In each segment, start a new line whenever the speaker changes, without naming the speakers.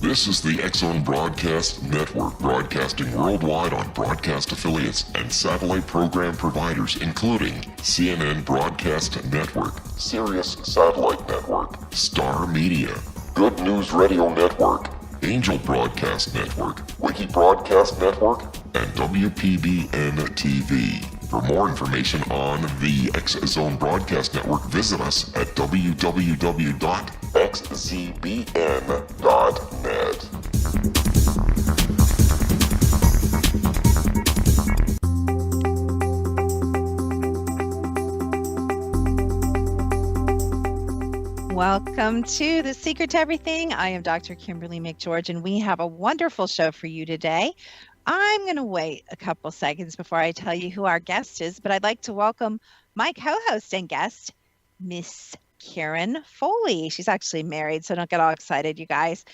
This is the X-Zone Broadcast Network, broadcasting worldwide on broadcast affiliates and satellite program providers, including CNN Broadcast Network, Sirius Satellite Network, Star Media, Good News Radio Network, Angel Broadcast Network, Wiki Broadcast Network, and WPBN TV. For more information on the X-Zone Broadcast Network, visit us at www.xzbn.net.
Welcome to The Secret to Everything. I am Dr. Kimberly McGeorge, and we have a wonderful show for you today. I'm going to wait a couple seconds before I tell you who our guest is, but I'd like to welcome my co-host and guest, Miss Karen Foley. She's actually married, so don't get all excited, you guys.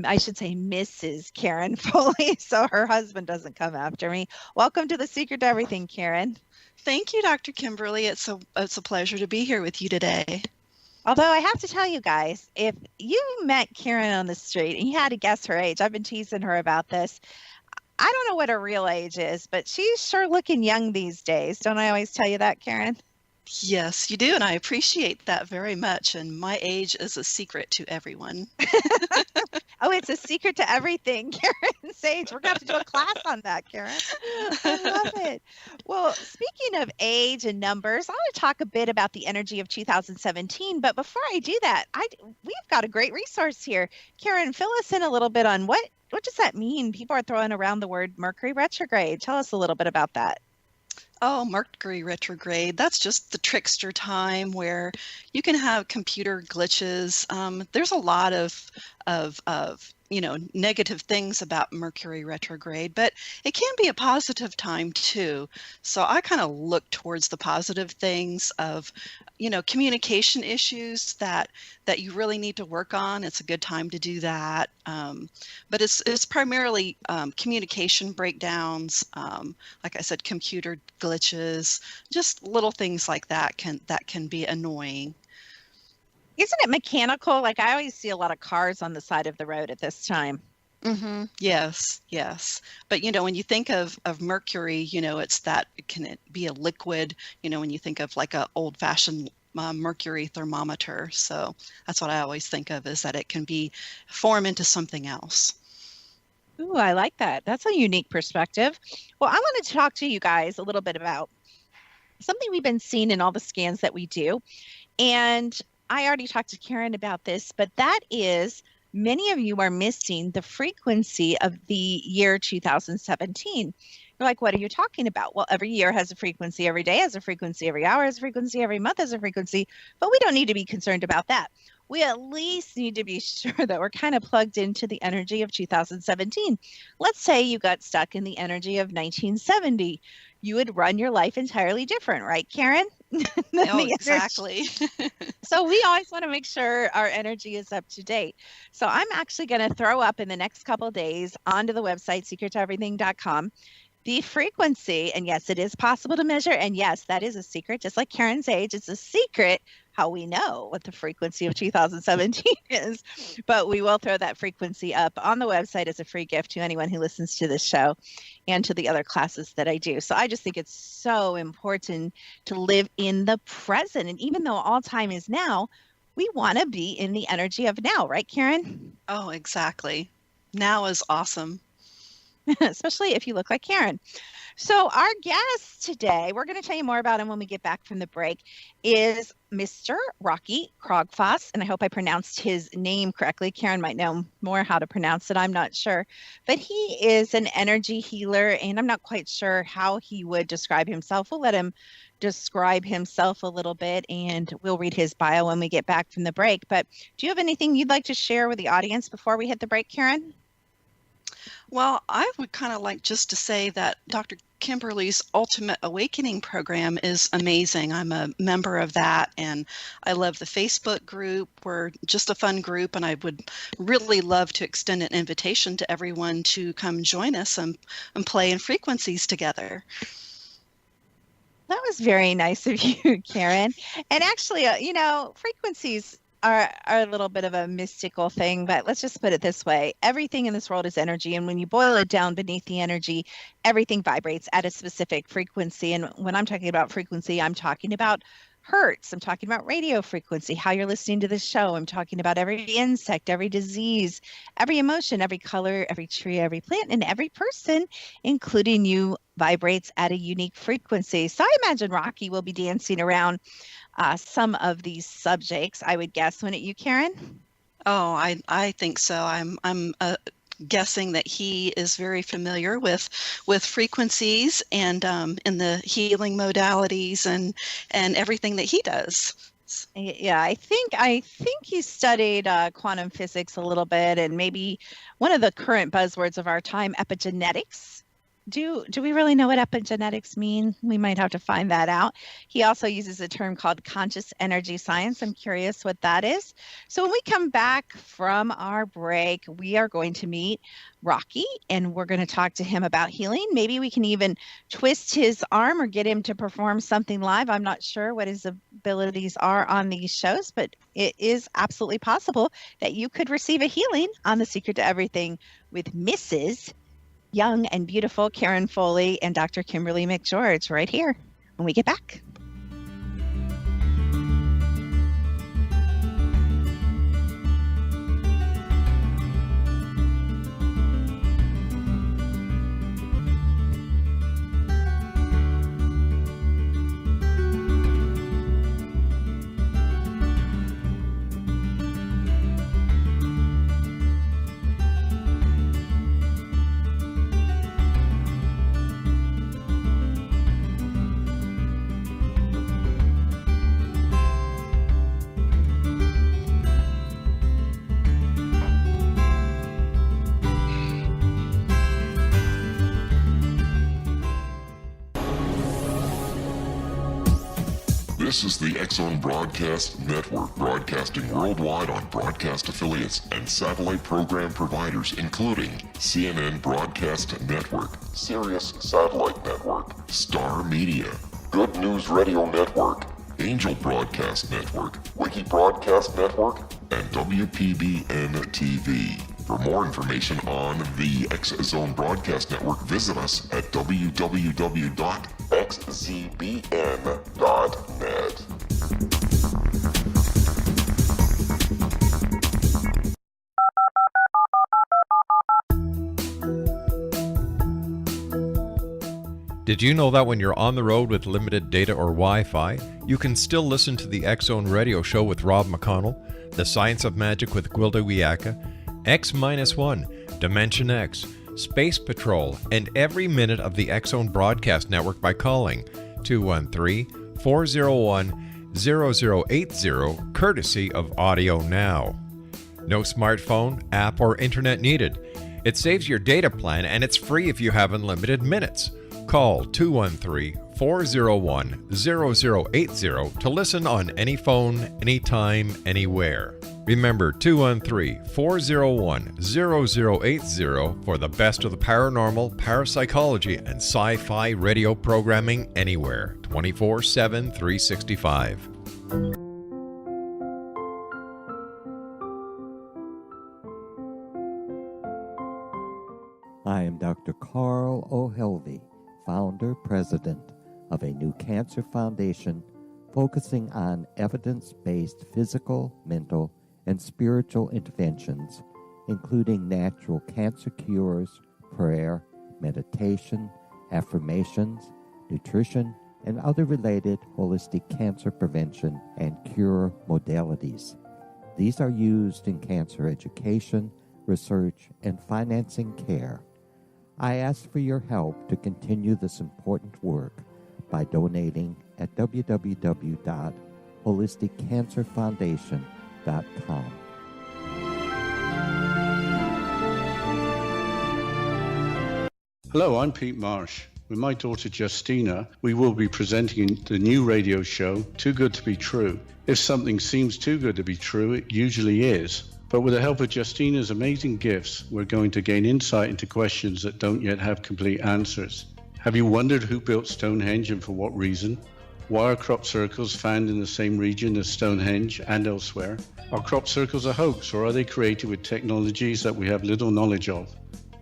I should say Mrs. Karen Foley, so her husband doesn't come after me. Welcome to The Secret to Everything, Karen.
Thank you, Dr. Kimberly. It's a pleasure to be here with you today.
Although I have to tell you guys, if you met Karen on the street and you had to guess her age, I've been teasing her about this. I don't know what her real age is, but she's sure looking young these days. Don't I always tell you that, Karen?
Yes, you do, and I appreciate that very much. And my age is a secret to everyone.
Oh, it's a secret to everything, Karen's age. We're going to have to do a class on that, Karen. I love it. Well, speaking of age and numbers, I want to talk a bit about the energy of 2017. But before I do that, we've got a great resource here. Karen, fill us in a little bit on what does that mean? People are throwing around the word Mercury retrograde. Tell us a little bit about that.
Oh, Mercury retrograde. That's just the trickster time where you can have computer glitches. There's a lot of negative things about Mercury retrograde, but it can be a positive time too. So I kind of look towards the positive things of, communication issues that you really need to work on. It's a good time to do that. But it's primarily communication breakdowns, like I said, computer glitches, just little things like that can be annoying.
Isn't it mechanical? Like I always see a lot of cars on the side of the road at this time.
Mm-hmm. Yes. But, when you think of mercury, can it be a liquid, when you think of like a old fashioned mercury thermometer. So that's what I always think of, is that it can form into something else.
Ooh, I like that. That's a unique perspective. Well, I wanted to talk to you guys a little bit about something we've been seeing in all the scans that we do. And I already talked to Karen about this, but that is many of you are missing the frequency of the year 2017. You're like, what are you talking about? Well, every year has a frequency, every day has a frequency, every hour has a frequency, every month has a frequency, but we don't need to be concerned about that. We at least need to be sure that we're kind of plugged into the energy of 2017. Let's say you got stuck in the energy of 1970. You would run your life entirely different, right, Karen?
Oh, exactly.
So we always want to make sure our energy is up to date. So I'm actually going to throw up in the next couple of days onto the website, secrettoeverything.com, the frequency. And yes, it is possible to measure. And yes, that is a secret. Just like Karen's age, it's a secret how we know what the frequency of 2017 is. But we will throw that frequency up on the website as a free gift to anyone who listens to this show and to the other classes that I do. So I just think it's so important to live in the present. And even though all time is now, we want to be in the energy of now, right, Karen?
Oh, exactly. Now is awesome.
Especially if you look like Karen. So our guest today, we're going to tell you more about him when we get back from the break, is Mr. Rocky Krogfoss. And I hope I pronounced his name correctly. Karen might know more how to pronounce it. I'm not sure. But he is an energy healer, and I'm not quite sure how he would describe himself. We'll let him describe himself a little bit, and we'll read his bio when we get back from the break. But do you have anything you'd like to share with the audience before we hit the break, Karen?
Well, I would kind of like just to say that Dr. Kimberly's Ultimate Awakening program is amazing. I'm a member of that, and I love the Facebook group. We're just a fun group, and I would really love to extend an invitation to everyone to come join us and play in frequencies together.
That was very nice of you, Karen. And actually, frequencies are a little bit of a mystical thing, but let's just put it this way. Everything in this world is energy. And when you boil it down beneath the energy, everything vibrates at a specific frequency. And when I'm talking about frequency, I'm talking about hertz. I'm talking about radio frequency, how you're listening to this show. I'm talking about every insect, every disease, every emotion, every color, every tree, every plant, and every person, including you, vibrates at a unique frequency. So I imagine Rocky will be dancing around some of these subjects, I would guess, wouldn't you, Karen?
Oh, I think so. I'm guessing that he is very familiar with frequencies and in the healing modalities and everything that he does.
Yeah, I think he studied quantum physics a little bit, and maybe one of the current buzzwords of our time, epigenetics. Do we really know what epigenetics mean? We might have to find that out. He also uses a term called conscious energy science. I'm curious what that is. So when we come back from our break, we are going to meet Rocky, and we're going to talk to him about healing. Maybe we can even twist his arm or get him to perform something live. I'm not sure what his abilities are on these shows, but it is absolutely possible that you could receive a healing on The Secret to Everything with Mrs. Young and beautiful Karen Foley and Dr. Kimberly McGeorge right here when we get back.
This is the X-Zone Broadcast Network, broadcasting worldwide on broadcast affiliates and satellite program providers, including CNN Broadcast Network, Sirius Satellite Network, Star Media, Good News Radio Network, Angel Broadcast Network, Wiki Broadcast Network, and WPBN TV. For more information on the X-Zone Broadcast Network, visit us at www.xzbn.net.
Did you know that when you're on the road with limited data or Wi-Fi, you can still listen to the X-Zone Radio Show with Rob McConnell, The Science of Magic with Gwilda Wiyaka, X-1, Dimension X, Space Patrol, and every minute of the X-Zone Broadcast Network by calling 213-401-0080, courtesy of Audio Now. No smartphone, app, or internet needed. It saves your data plan and it's free if you have unlimited minutes. Call 213-401-0080 to listen on any phone, anytime, anywhere. Remember 213-401-0080 for the best of the paranormal, parapsychology, and sci-fi radio programming anywhere, 24/7, 365.
I am Dr. Carl O'Helvey, founder, president of a new cancer foundation focusing on evidence-based physical, mental, and spiritual interventions, including natural cancer cures, prayer, meditation, affirmations, nutrition, and other related holistic cancer prevention and cure modalities. These are used in cancer education, research, and financing care. I ask for your help to continue this important work by donating at www.holisticcancerfoundation.com.
Hello, I'm Pete Marsh. With my daughter Justina, we will be presenting the new radio show, Too Good to Be True. If something seems too good to be true, it usually is. But with the help of Justina's amazing gifts, we're going to gain insight into questions that don't yet have complete answers. Have you wondered who built Stonehenge and for what reason? Why are crop circles found in the same region as Stonehenge and elsewhere? Are crop circles a hoax, or are they created with technologies that we have little knowledge of?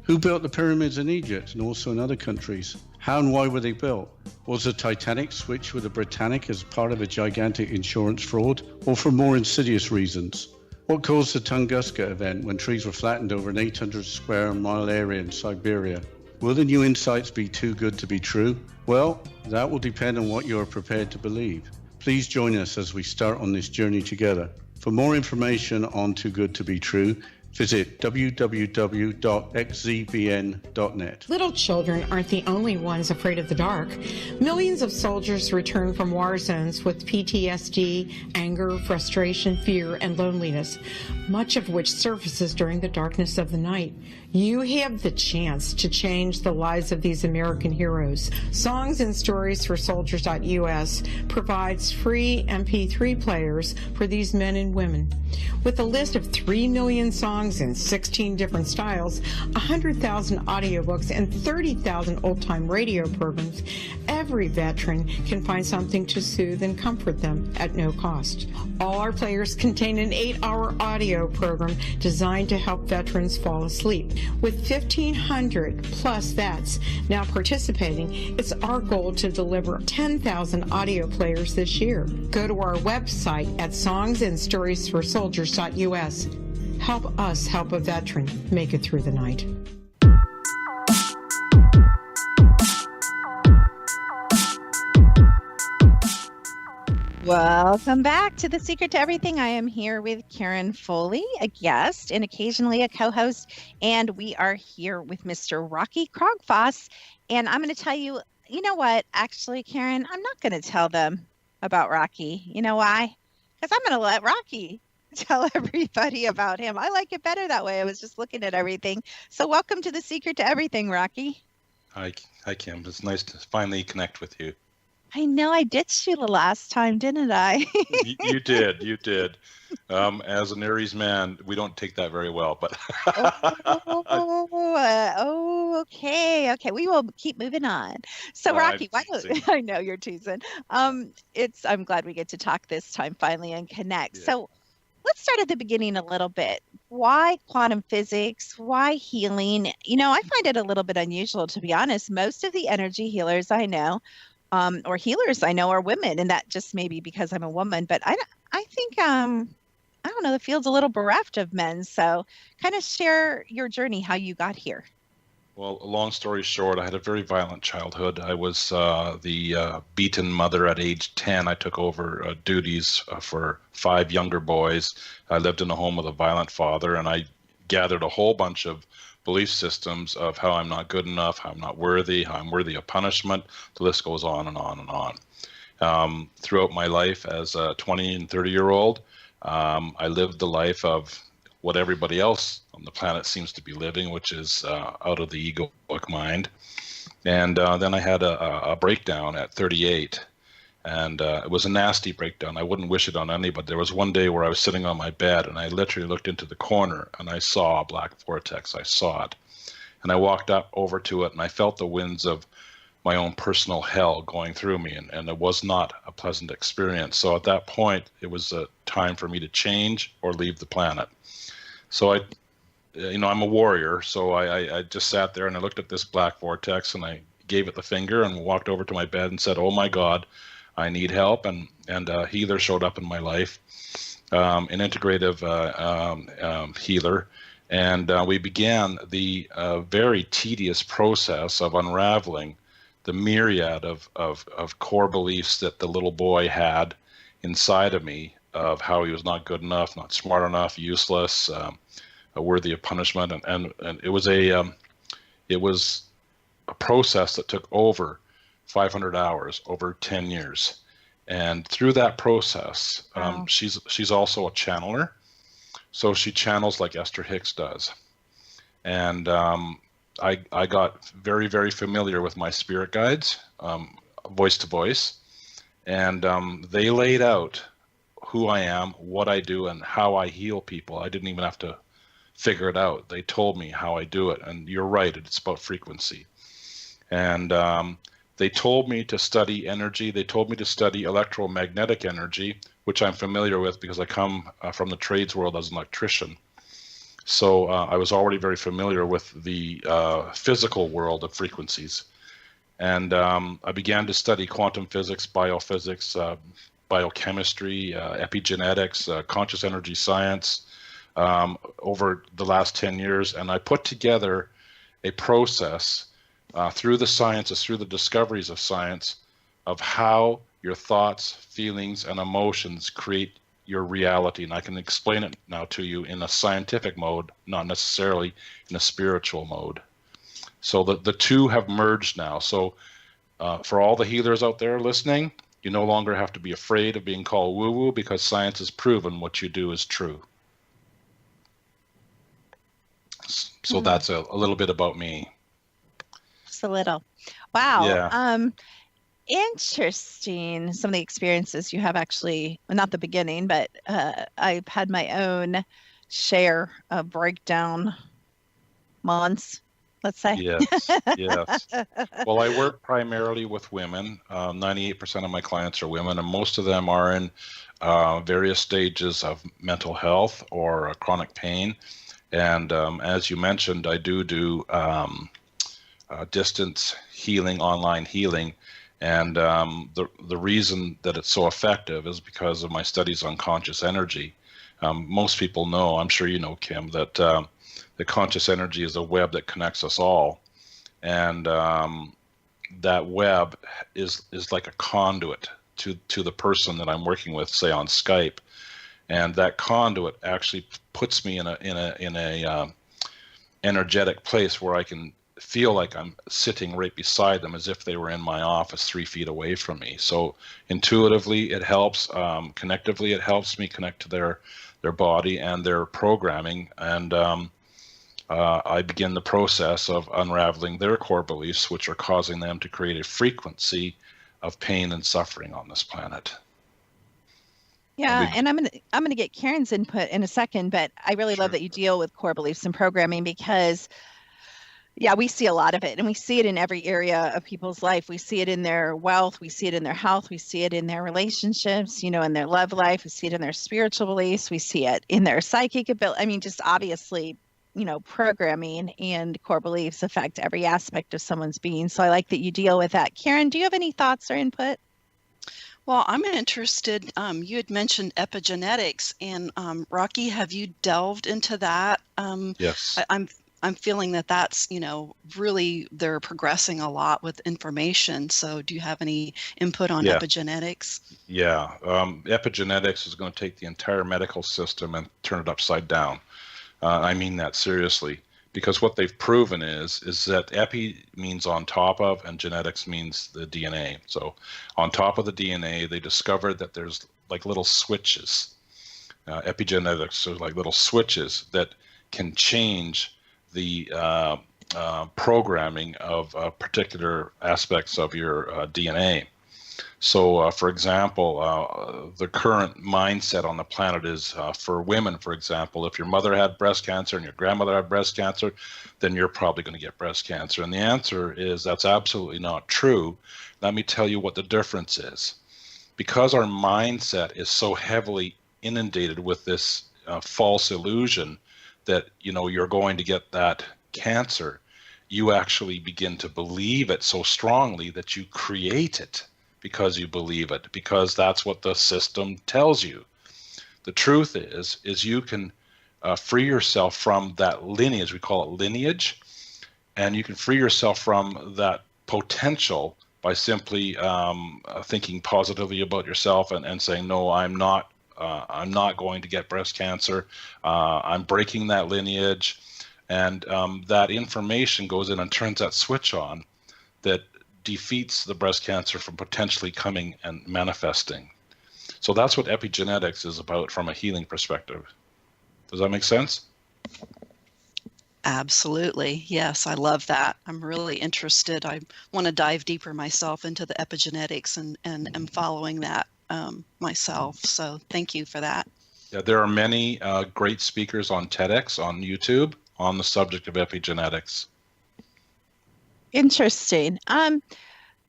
Who built the pyramids in Egypt and also in other countries? How and why were they built? Was the Titanic switched with the Britannic as part of a gigantic insurance fraud, or for more insidious reasons? What caused the Tunguska event when trees were flattened over an 800 square mile area in Siberia? Will the new insights be too good to be true? Well, that will depend on what you are prepared to believe. Please join us as we start on this journey together. For more information on Too Good to Be True, visit www.xzbn.net.
Little children aren't the only ones afraid of the dark. Millions of soldiers return from war zones with PTSD, anger, frustration, fear, and loneliness, much of which surfaces during the darkness of the night. You have the chance to change the lives of these American heroes. Songs and Stories for Soldiers.us provides free MP3 players for these men and women. With a list of 3 million songs in 16 different styles, 100,000 audiobooks, and 30,000 old-time radio programs, every veteran can find something to soothe and comfort them at no cost. All our players contain an 8-hour audio program designed to help veterans fall asleep. With 1,500 plus vets now participating, it's our goal to deliver 10,000 audio players this year. Go to our website at songsandstoriesforsoldiers.us. Help us help a veteran make it through the night.
Welcome back to The Secret to Everything. I am here with Karen Foley, a guest and occasionally a co-host, and we are here with Mr. Rocky Krogfoss. And I'm going to tell you, you know what? Actually, Karen, I'm not going to tell them about Rocky. You know why? Because I'm going to let Rocky tell everybody about him. I like it better that way. I was just looking at everything. So welcome to The Secret to Everything, Rocky.
Hi, Kim. It's nice to finally connect with you.
I know I ditched you the last time, didn't I?
You did. As an Aries man, we don't take that very well, but.
Okay. We will keep moving on. So Rocky, why don't I know you're teasing? I'm glad we get to talk this time finally and connect. Yeah. So let's start at the beginning a little bit. Why quantum physics? Why healing? You know, I find it a little bit unusual, to be honest. Most of the energy healers I know, or healers I know, are women, and that just may be because I'm a woman. But I think I don't know, the field's a little bereft of men. So kind of share your journey, how you got here.
Well, long story short, I had a very violent childhood. I was the beaten mother at age 10. I took over duties for 5 younger boys. I lived in a home with a violent father, and I gathered a whole bunch of belief systems of how I'm not good enough, how I'm not worthy, how I'm worthy of punishment. The list goes on and on and on. Throughout my life as a 20 and 30-year-old, I lived the life of what everybody else on the planet seems to be living, which is out of the egoic mind. And then I had a breakdown at 38. And it was a nasty breakdown. I wouldn't wish it on anybody. There was one day where I was sitting on my bed and I literally looked into the corner and I saw a black vortex. I saw it. And I walked up over to it and I felt the winds of my own personal hell going through me. And it was not a pleasant experience. So at that point, it was a time for me to change or leave the planet. So I'm a warrior. So I just sat there and I looked at this black vortex and I gave it the finger and walked over to my bed and said, "Oh my God, I need help," and a healer showed up in my life, an integrative healer, and we began the very tedious process of unraveling the myriad of core beliefs that the little boy had inside of me, of how he was not good enough, not smart enough, useless, worthy of punishment, and it was a process that took over 500 hours over 10 years. And through that process, wow. She's also a channeler. So she channels like Esther Hicks does. And I got very, very familiar with my spirit guides, voice to voice. And they laid out who I am, what I do, and how I heal people. I didn't even have to figure it out. They told me how I do it. And you're right, it's about frequency. And They told me to study energy. They told me to study electromagnetic energy, which I'm familiar with because I come from the trades world as an electrician. So I was already very familiar with the physical world of frequencies. And I began to study quantum physics, biophysics, biochemistry, epigenetics, conscious energy science over the last 10 years. And I put together a process through the sciences, through the discoveries of science, of how your thoughts, feelings, and emotions create your reality. And I can explain it now to you in a scientific mode, not necessarily in a spiritual mode. So the two have merged now. So for all the healers out there listening, you no longer have to be afraid of being called woo-woo because science has proven what you do is true. So that's a little bit about me.
Just a little. Wow.
Yeah.
Interesting. Some of the experiences you have actually, well, not the beginning, but I've had my own share of breakdown months, let's say.
Yes, yes. Well, I work primarily with women. 98% of my clients are women, and most of them are in various stages of mental health or chronic pain. And as you mentioned, I do distance healing, online healing. And the reason that it's so effective is because of my studies on conscious energy. Most people know, I'm sure you know, Kim, that the conscious energy is a web that connects us all. And that web is like a conduit to the person that I'm working with, say on Skype. And that conduit actually puts me in a energetic place where I can feel like I'm sitting right beside them as if they were in my office 3 feet away from me. So intuitively it helps, connectively it helps me connect to their body and their programming, and I begin the process of unraveling their core beliefs, which are causing them to create a frequency of pain and suffering on this planet.
Yeah, and I'm gonna get Karen's input in a second, but I really love that you deal with core beliefs and programming because, yeah, we see a lot of it, and we see it in every area of people's life. We see it in their wealth, we see it in their health, we see it in their relationships, in their love life, we see it in their spiritual beliefs, we see it in their psychic ability. I mean, just obviously, programming and core beliefs affect every aspect of someone's being. So I like that you deal with that. Karen, do you have any thoughts or input?
Well, I'm interested. You had mentioned epigenetics, and Rocky, have you delved into that?
Yes.
I'm feeling that that's really they're progressing a lot with information. So, do you have any input on epigenetics?
Yeah, epigenetics is going to take the entire medical system and turn it upside down. I mean that seriously. Because what they've proven is that epi means on top of, and genetics means the DNA. So on top of the DNA, they discovered that there's like little switches. Epigenetics are like little switches that can change the programming of particular aspects of your DNA. So, for example, the current mindset on the planet is for women, for example, if your mother had breast cancer and your grandmother had breast cancer, then you're probably going to get breast cancer. And the answer is that's absolutely not true. Let me tell you what the difference is. Because our mindset is so heavily inundated with this false illusion that, you're going to get that cancer, you actually begin to believe it so strongly that you create it. Because you believe it, because that's what the system tells you. The truth is you can free yourself from that lineage, we call it lineage, and you can free yourself from that potential by simply thinking positively about yourself and saying, no, I'm not going to get breast cancer. I'm breaking that lineage, and that information goes in and turns that switch on that defeats the breast cancer from potentially coming and manifesting. So that's what epigenetics is about from a healing perspective. Does that make sense?
Absolutely. Yes, I love that. I'm really interested. I want to dive deeper myself into the epigenetics and am following that myself. So thank you for that.
Yeah, there are many great speakers on TEDx, on YouTube, on the subject of epigenetics.
Interesting.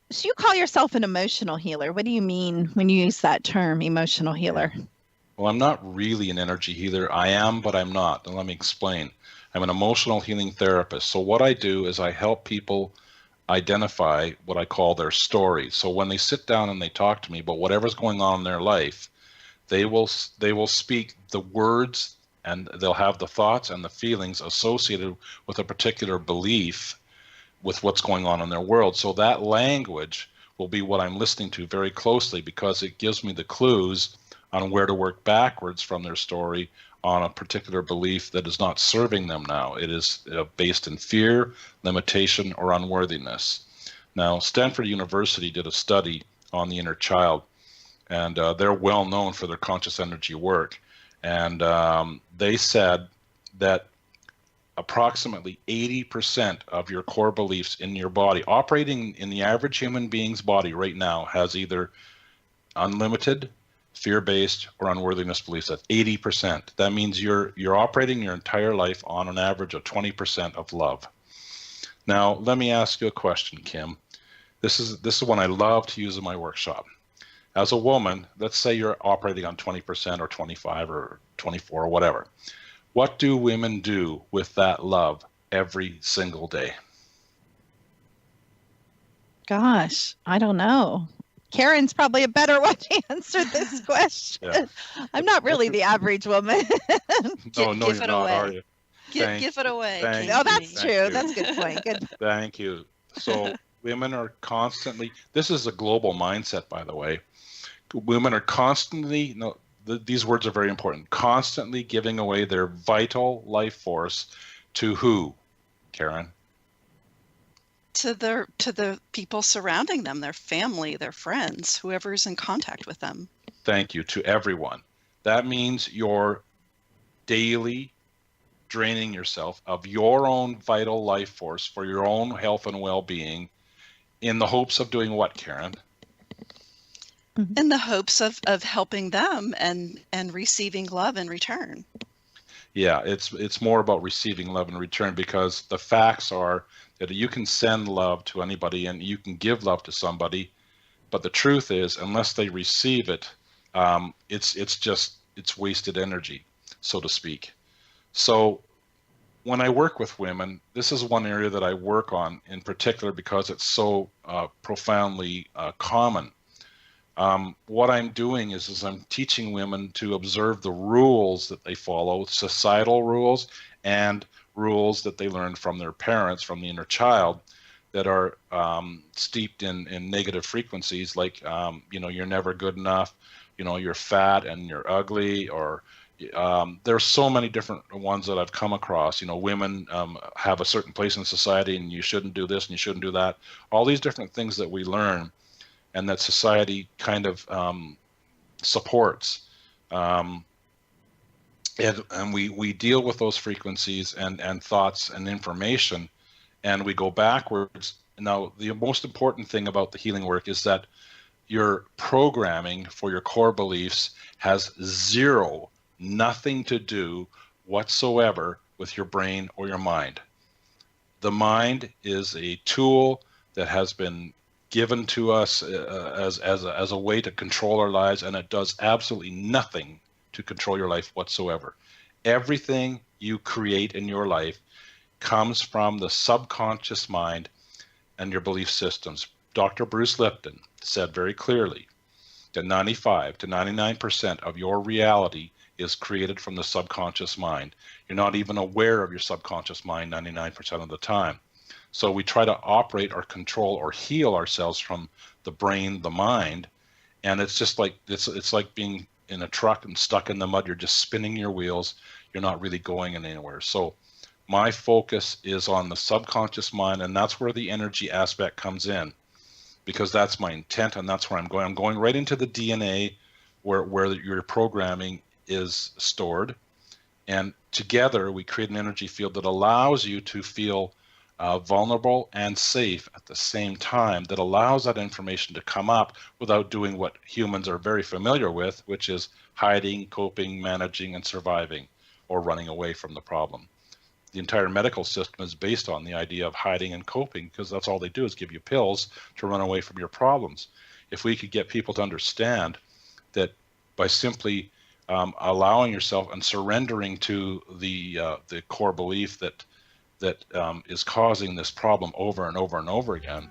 So you call yourself an emotional healer. What do you mean when you use that term, emotional healer?
Well, I'm not really an energy healer. I am, but I'm not. And let me explain. I'm an emotional healing therapist. So what I do is I help people identify what I call their story. So when they sit down and they talk to me about whatever's going on in their life, they will speak the words, and they'll have the thoughts and the feelings associated with a particular belief with what's going on in their world. So that language will be what I'm listening to very closely, because it gives me the clues on where to work backwards from their story on a particular belief that is not serving them now. It is based in fear, limitation, or unworthiness. Now, Stanford University did a study on the inner child, and they're well known for their conscious energy work. And they said that approximately 80% of your core beliefs in your body, operating in the average human being's body right now, has either unlimited, fear-based, or unworthiness beliefs. That's 80%. That means you're operating your entire life on an average of 20% of love. Now, let me ask you a question, Kim. This is one I love to use in my workshop. As a woman, let's say you're operating on 20% or 25 or 24 or whatever. What do women do with that love every single day?
Gosh, I don't know. Karen's probably a better one to answer this question.
Yeah.
I'm not really the average woman.
No, you're
it
not,
away.
are you?
Give it away.
Thank
Oh, that's
you.
true.
Thank
That's a good point. Good.
Thank you. So women are constantly, this is a global mindset, by the way. Women are constantly, these words are very important, constantly giving away their vital life force to who, Karen?
To the people surrounding them, their family, their friends, whoever's in contact with them.
Thank you. To everyone. That means you're daily draining yourself of your own vital life force for your own health and well-being in the hopes of doing what, Karen?
In the hopes of helping them and receiving love in return.
Yeah, it's more about receiving love in return, because the facts are that you can send love to anybody and you can give love to somebody, but the truth is, unless they receive it, it's wasted energy, so to speak. So when I work with women, this is one area that I work on in particular because it's so profoundly common. What I'm doing is I'm teaching women to observe the rules that they follow, societal rules and rules that they learned from their parents, from the inner child, that are steeped in negative frequencies, like, you're never good enough, you're fat and you're ugly, or there's so many different ones that I've come across. Women have a certain place in society and you shouldn't do this and you shouldn't do that. All these different things that we learn and that society kind of supports. And we deal with those frequencies and thoughts and information, and we go backwards. Now, the most important thing about the healing work is that your programming for your core beliefs has nothing to do whatsoever with your brain or your mind. The mind is a tool that has been given to us as a way to control our lives, and it does absolutely nothing to control your life whatsoever. Everything you create in your life comes from the subconscious mind and your belief systems. Dr. Bruce Lipton said very clearly that 95 to 99% of your reality is created from the subconscious mind. You're not even aware of your subconscious mind 99% of the time. So we try to operate or control or heal ourselves from the brain, the mind, and it's just like it's like being in a truck and stuck in the mud. You're just spinning your wheels. You're not really going anywhere. So my focus is on the subconscious mind, and that's where the energy aspect comes in, because that's my intent and that's where I'm going. I'm going right into the DNA where your programming is stored, and together we create an energy field that allows you to feel vulnerable and safe at the same time, that allows that information to come up without doing what humans are very familiar with, which is hiding, coping, managing, and surviving, or running away from the problem. the entire medical system is based on the idea of hiding and coping, because that's all they do is give you pills to run away from your problems. If we could get people to understand that by simply allowing yourself and surrendering to the core belief that is causing this problem over and over and over again,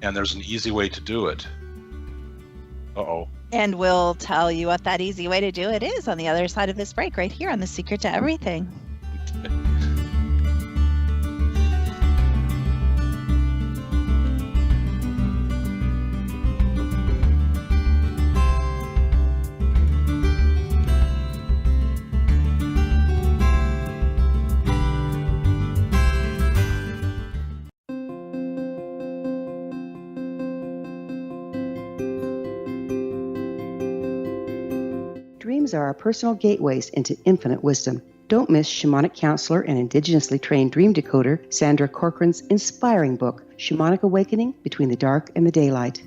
and there's an easy way to do it.
And we'll tell you what that easy way to do it is on the other side of this break, right here on The Secret to Everything.
Dreams are our personal gateways into infinite wisdom. Don't miss shamanic counselor and indigenously trained dream decoder Sandra Corcoran's inspiring book, Shamanic Awakening Between the Dark and the Daylight.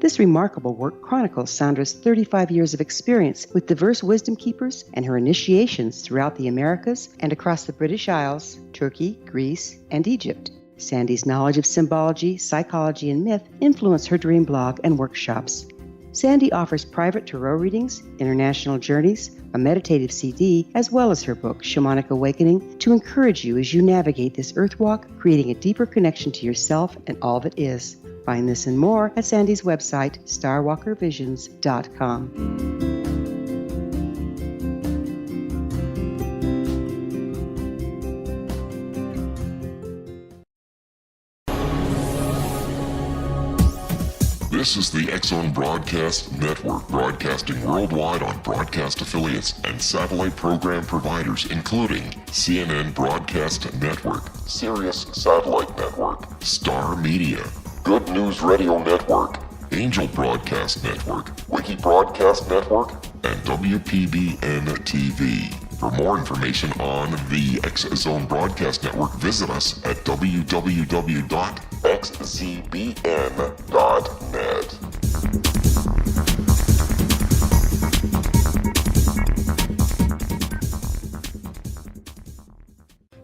This remarkable work chronicles Sandra's 35 years of experience with diverse wisdom keepers and her initiations throughout the Americas and across the British Isles, Turkey, Greece, and Egypt. Sandy's knowledge of symbology, psychology, and myth influence her dream blog and workshops. Sandy offers private tarot readings, international journeys, a meditative CD, as well as her book, Shamanic Awakening, to encourage you as you navigate this earth walk, creating a deeper connection to yourself and all that is. Find this and more at Sandy's website, starwalkervisions.com.
This is the X-Zone Broadcast Network, broadcasting worldwide on broadcast affiliates and satellite program providers, including CNN Broadcast Network, Sirius Satellite Network, Star Media, Good News Radio Network, Angel Broadcast Network, Wiki Broadcast Network, and WPBN TV. For more information on the X-Zone Broadcast Network, visit us at www.xzbn.net.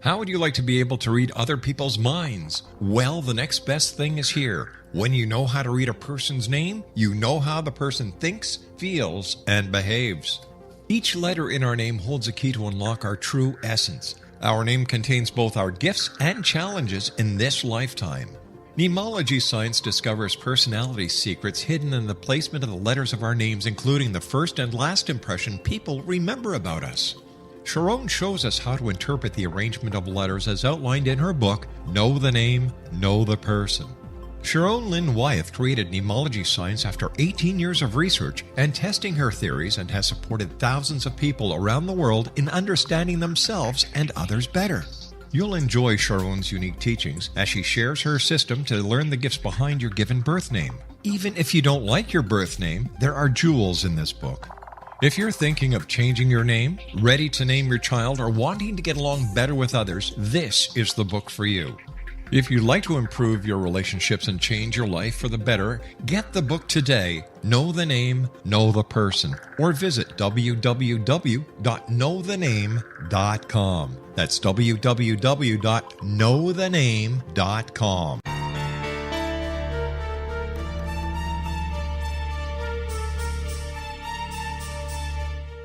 How would you like to be able to read other people's minds? Well, the next best thing is here. When you know how to read a person's name, you know how the person thinks, feels, and behaves. Each letter in our name holds a key to unlock our true essence. Our name contains both our gifts and challenges in this lifetime. Mnemology science discovers personality secrets hidden in the placement of the letters of our names, including the first and last impression people remember about us. Sharon shows us how to interpret the arrangement of letters as outlined in her book, Know the Name, Know the Person. Sharon Lynn Wyeth created mnemology science after 18 years of research and testing her theories, and has supported thousands of people around the world in understanding themselves and others better. You'll enjoy Sharon's unique teachings as she shares her system to learn the gifts behind your given birth name. Even if you don't like your birth name, there are jewels in this book. If you're thinking of changing your name, ready to name your child, or wanting to get along better with others, this is the book for you. If you'd like to improve your relationships and change your life for the better, get the book today, Know the Name, Know the Person, or visit www.knowthename.com. That's www.knowthename.com.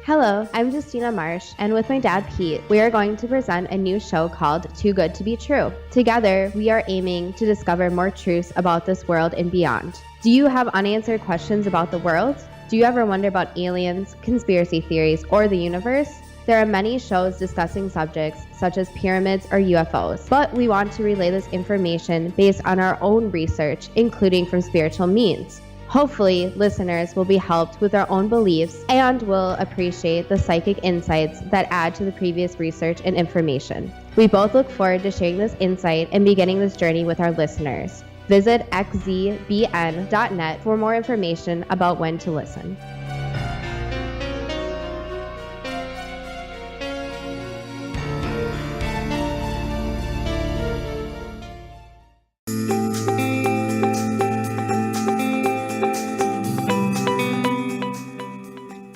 Hello, I'm Justina Marsh, and with my dad Pete, we are going to present a new show called Too Good to Be True. Together, we are aiming to discover more truths about this world and beyond. Do you have unanswered questions about the world? Do you ever wonder about aliens, conspiracy theories, or the universe? There are many shows discussing subjects such as pyramids or UFOs, but we want to relay this information based on our own research, including from spiritual means. Hopefully, listeners will be helped with their own beliefs and will appreciate the psychic insights that add to the previous research and information. We both look forward to sharing this insight and beginning this journey with our listeners. Visit xzbn.net for more information about when to listen.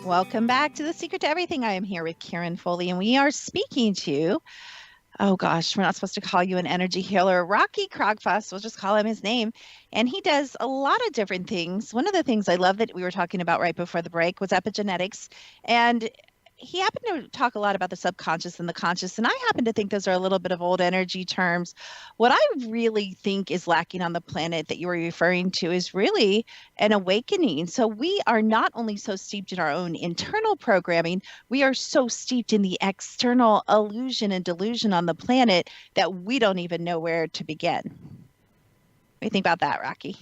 Welcome back to The Secret to Everything. I am here with Karen Foley, and we are speaking to oh gosh, we're not supposed to call you an energy healer. Rocky Krogfoss, we'll just call him his name. And he does a lot of different things. One of the things I love that we were talking about right before the break was epigenetics. And he happened to talk a lot about the subconscious and the conscious. And I happen to think those are a little bit of old energy terms. What I really think is lacking on the planet that you were referring to is really an awakening. So we are not only so steeped in our own internal programming, we are so steeped in the external illusion and delusion on the planet that we don't even know where to begin. What do you think about that, Rocky?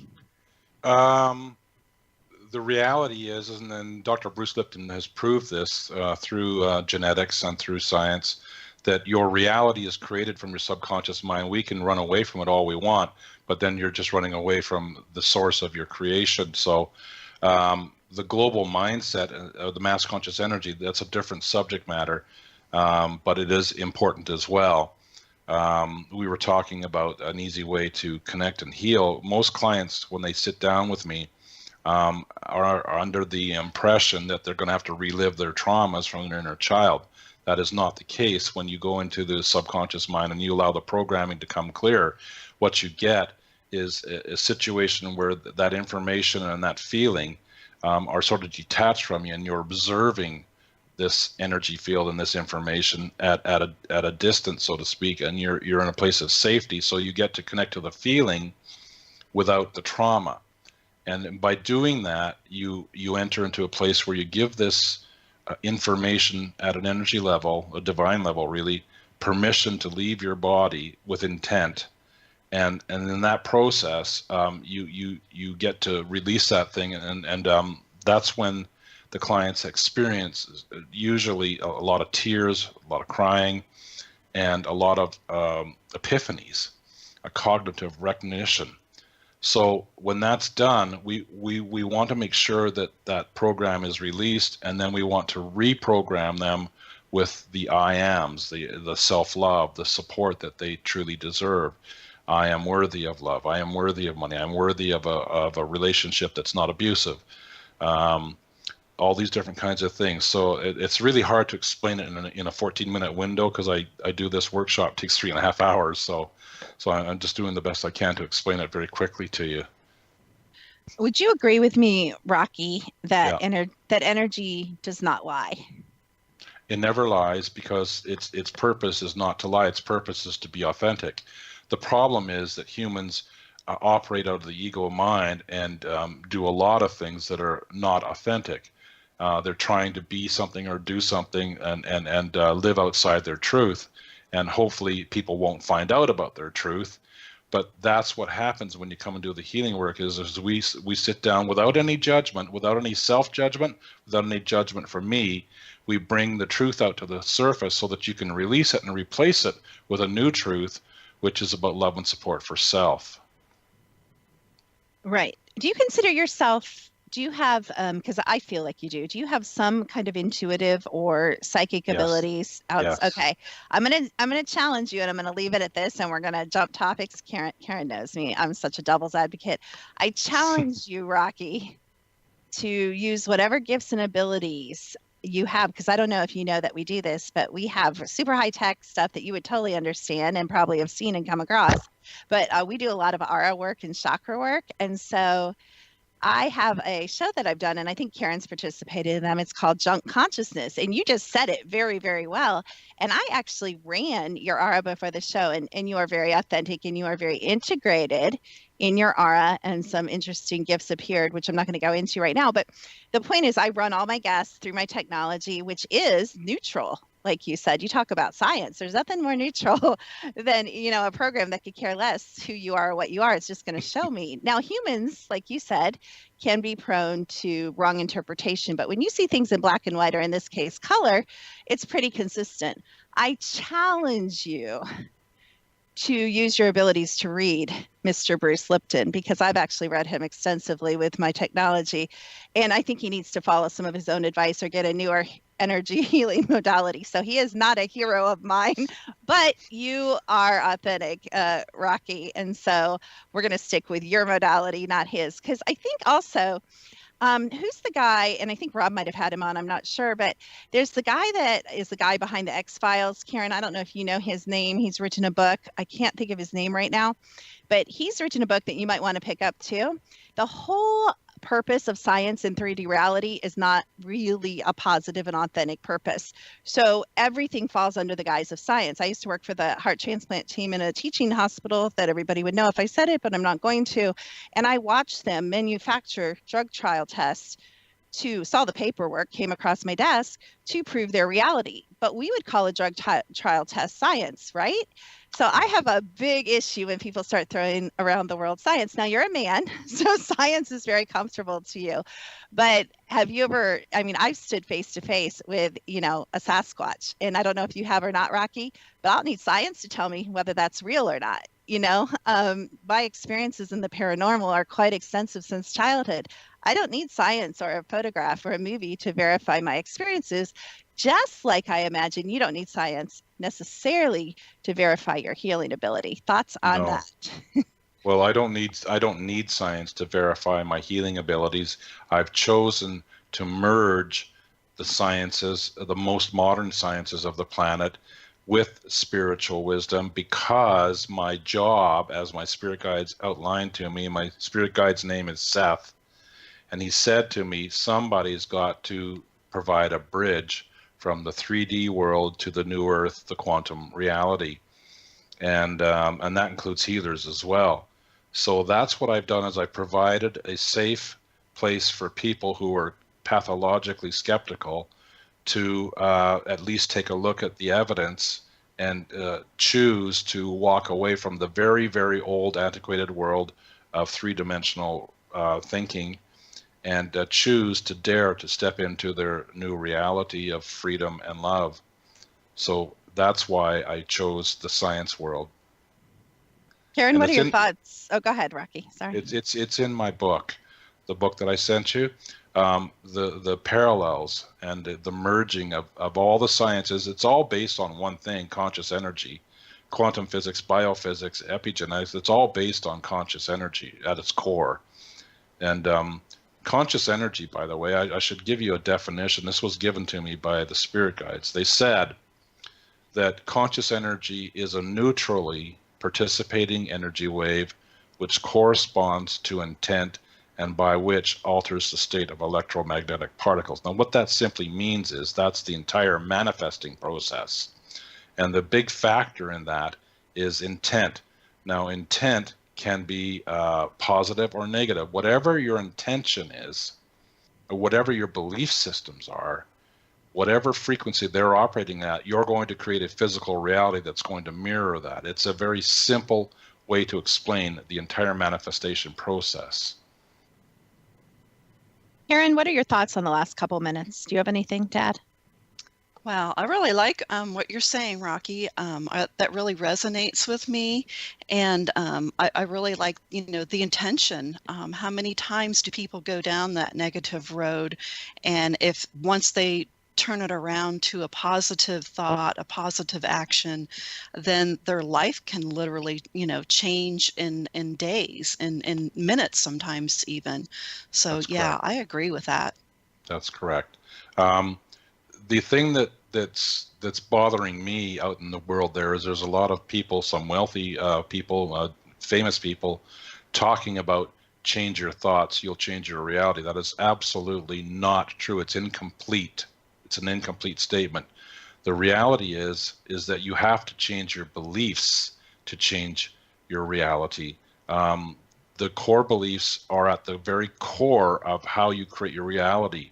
The reality is, and then Dr. Bruce Lipton has proved this through genetics and through science, that your reality is created from your subconscious mind. We can run away from it all we want, but then you're just running away from the source of your creation. So the global mindset, the mass conscious energy, that's a different subject matter, but it is important as well. We were talking about an easy way to connect and heal. Most clients, when they sit down with me, are under the impression that they're going to have to relive their traumas from their inner child. That is not the case. When you go into the subconscious mind and you allow the programming to come clear, what you get is a situation where that information and that feeling are sort of detached from you, and you're observing this energy field and this information at a distance, so to speak, and you're in a place of safety, so you get to connect to the feeling without the trauma. And by doing that, you enter into a place where you give this information at an energy level, a divine level really, permission to leave your body with intent. And in that process, you get to release that thing, and that's when the clients experience usually a lot of tears, a lot of crying, and a lot of epiphanies, a cognitive recognition. So when that's done, we want to make sure that that program is released, and then we want to reprogram them with the I ams, the self-love, the support that they truly deserve. I am worthy of love. I am worthy of money. I'm worthy of a relationship that's not abusive. All these different kinds of things. So it's really hard to explain it in a 14-minute window, because I do this workshop, it takes 3.5 hours. So I'm just doing the best I can to explain it very quickly to you.
Would you agree with me, Rocky, that that energy does not lie?
It never lies, because its purpose is not to lie. Its purpose is to be authentic. The problem is that humans operate out of the ego mind and do a lot of things that are not authentic. They're trying to be something or do something and live outside their truth. And hopefully people won't find out about their truth. But that's what happens when you come and do the healing work, is we sit down without any judgment, without any self-judgment, without any judgment for me. We bring the truth out to the surface so that you can release it and replace it with a new truth, which is about love and support for self.
Right. Do you consider yourself, do you have, because I feel like you do you have some kind of intuitive or psychic abilities?
Yes.
Okay. I'm gonna challenge you, and I'm gonna leave it at this, and we're gonna jump topics. Karen knows me. I'm such a devil's advocate. I challenge you, Rocky, to use whatever gifts and abilities you have, because I don't know if you know that we do this, but we have super high tech stuff that you would totally understand and probably have seen and come across. But we do a lot of aura work and chakra work, and so I have a show that I've done, and I think Karen's participated in them. It's called Junk Consciousness, and you just said it very, very well. And I actually ran your aura before the show, and you are very authentic, and you are very integrated in your aura, and some interesting gifts appeared, which I'm not going to go into right now. But the point is, I run all my guests through my technology, which is neutral. Like you said, you talk about science. There's nothing more neutral than, a program that could care less who you are or what you are. It's just going to show me. Now, humans, like you said, can be prone to wrong interpretation. But when you see things in black and white, or in this case, color, it's pretty consistent. I challenge you to use your abilities to read Mr. Bruce Lipton, because I've actually read him extensively with my technology. And I think he needs to follow some of his own advice or get a newer energy healing modality. So he is not a hero of mine, but you are authentic, Rocky. And so we're going to stick with your modality, not his. Because I think also Who's the guy? And I think Rob might have had him on. I'm not sure, but there's the guy that is the guy behind the X-Files. Karen, I don't know if you know his name. He's written a book. I can't think of his name right now, but he's written a book that you might want to pick up too. The whole purpose of science and 3D reality is not really a positive and authentic purpose. So everything falls under the guise of science. I used to work for the heart transplant team in a teaching hospital that everybody would know if I said it, but I'm not going to. And I watched them manufacture drug trial tests saw the paperwork, came across my desk to prove their reality. But we would call a drug trial test science, right? So I have a big issue when people start throwing around the word science. Now you're a man, so science is very comfortable to you. But have you ever, I mean, I've stood face to face with, a Sasquatch, and I don't know if you have or not, Rocky, but I'll need science to tell me whether that's real or not. My experiences in the paranormal are quite extensive since childhood. I don't need science or a photograph or a movie to verify my experiences, just like I imagine you don't need science necessarily to verify your healing ability. Thoughts on that?
Well, I don't need science to verify my healing abilities. I've chosen to merge the sciences, the most modern sciences of the planet, with spiritual wisdom, because my job, as my spirit guides outlined to me, my spirit guide's name is Seth, and he said to me, somebody's got to provide a bridge from the 3D world to the new earth, the quantum reality. And that includes healers as well. So that's what I've done, is I provided a safe place for people who are pathologically skeptical to at least take a look at the evidence and choose to walk away from the very, very old, antiquated world of three-dimensional thinking, and choose to dare to step into their new reality of freedom and love. So that's why I chose the science world.
Karen, what are your thoughts? Oh, go ahead, Rocky. Sorry.
It's in my book, the book that I sent you. The parallels and the merging of all the sciences. It's all based on one thing: conscious energy. Quantum physics, biophysics, epigenetics, it's all based on conscious energy at its core. And conscious energy, by the way, I should give you a definition. This was given to me by the spirit guides. They said that conscious energy is a neutrally participating energy wave which corresponds to intent and by which alters the state of electromagnetic particles. Now, what that simply means is that's the entire manifesting process. And the big factor in that is intent. Now, intent can be positive or negative. Whatever your intention is, or whatever your belief systems are, whatever frequency they're operating at, you're going to create a physical reality that's going to mirror that. It's a very simple way to explain the entire manifestation process.
Karen, what are your thoughts on the last couple minutes? Do you have anything to add?
Wow, I really like what you're saying, Rocky. That really resonates with me, and I really like, the intention. How many times do people go down that negative road, and if once they turn it around to a positive thought, a positive action, then their life can literally, change in days, in minutes, sometimes even. So yeah, I agree with that. That's
correct. The thing that's bothering me out in the world there's a lot of people, some wealthy people, famous people, talking about change your thoughts, you'll change your reality. That is absolutely not true. It's incomplete. It's an incomplete statement. The reality is that you have to change your beliefs to change your reality. The core beliefs are at the very core of how you create your reality.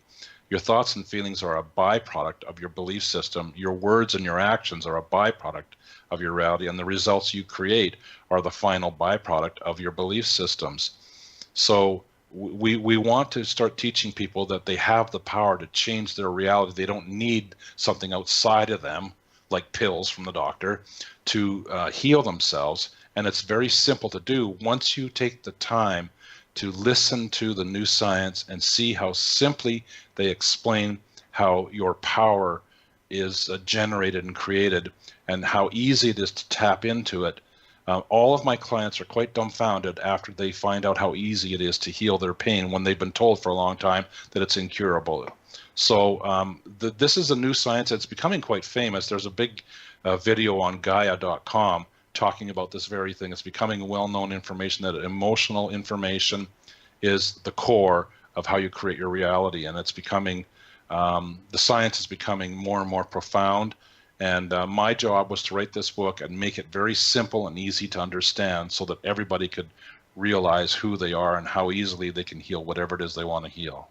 Your thoughts and feelings are a byproduct of your belief system. Your words and your actions are a byproduct of your reality, and the results you create are the final byproduct of your belief systems. So we want to start teaching people that they have the power to change their reality. They don't need something outside of them, like pills from the doctor, to heal themselves. And it's very simple to do once you take the time to listen to the new science and see how simply they explain how your power is generated and created, and how easy it is to tap into it. All of my clients are quite dumbfounded after they find out how easy it is to heal their pain when they've been told for a long time that it's incurable. So this is a new science that's becoming quite famous. There's a big video on Gaia.com talking about this very thing. It's becoming well-known information that emotional information is the core of how you create your reality, and it's becoming, the science is becoming more and more profound. And my job was to write this book and make it very simple and easy to understand so that everybody could realize who they are and how easily they can heal whatever it is they want to heal.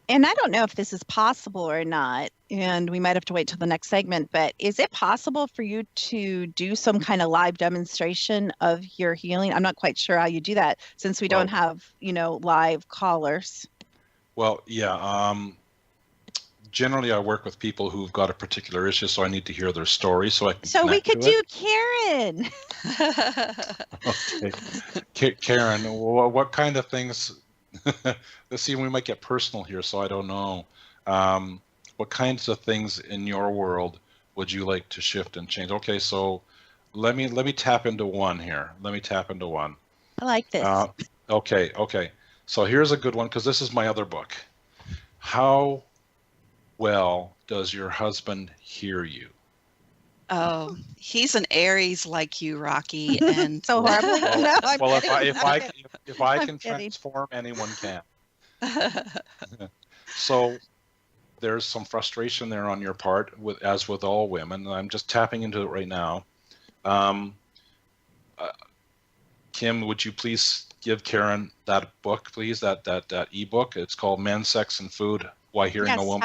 And I don't know if this is possible or not, and we might have to wait till the next segment, but is it possible for you to do some kind of live demonstration of your healing? I'm not quite sure how you do that since we don't have, live callers.
Well, yeah. Generally, I work with people who've got a particular issue, so I need to hear their story so I can.
So we could do Karen.
Okay, Karen, what kind of things? Let's see, we might get personal here, so I don't know. What kinds of things in your world would you like to shift and change? Okay, so let me tap into one here. Let me tap into one.
I like this.
Okay. So here's a good one, because this is my other book. How well does your husband hear you?
Oh, he's an Aries like you, Rocky, and
so horrible. No,
well, if I can transform, anyone can. So there's some frustration there on your part, as with all women. I'm just tapping into it right now. Kim, would you please give Karen that book, please? That ebook. It's called Men, Sex, and Food. Why Hearing a Woman.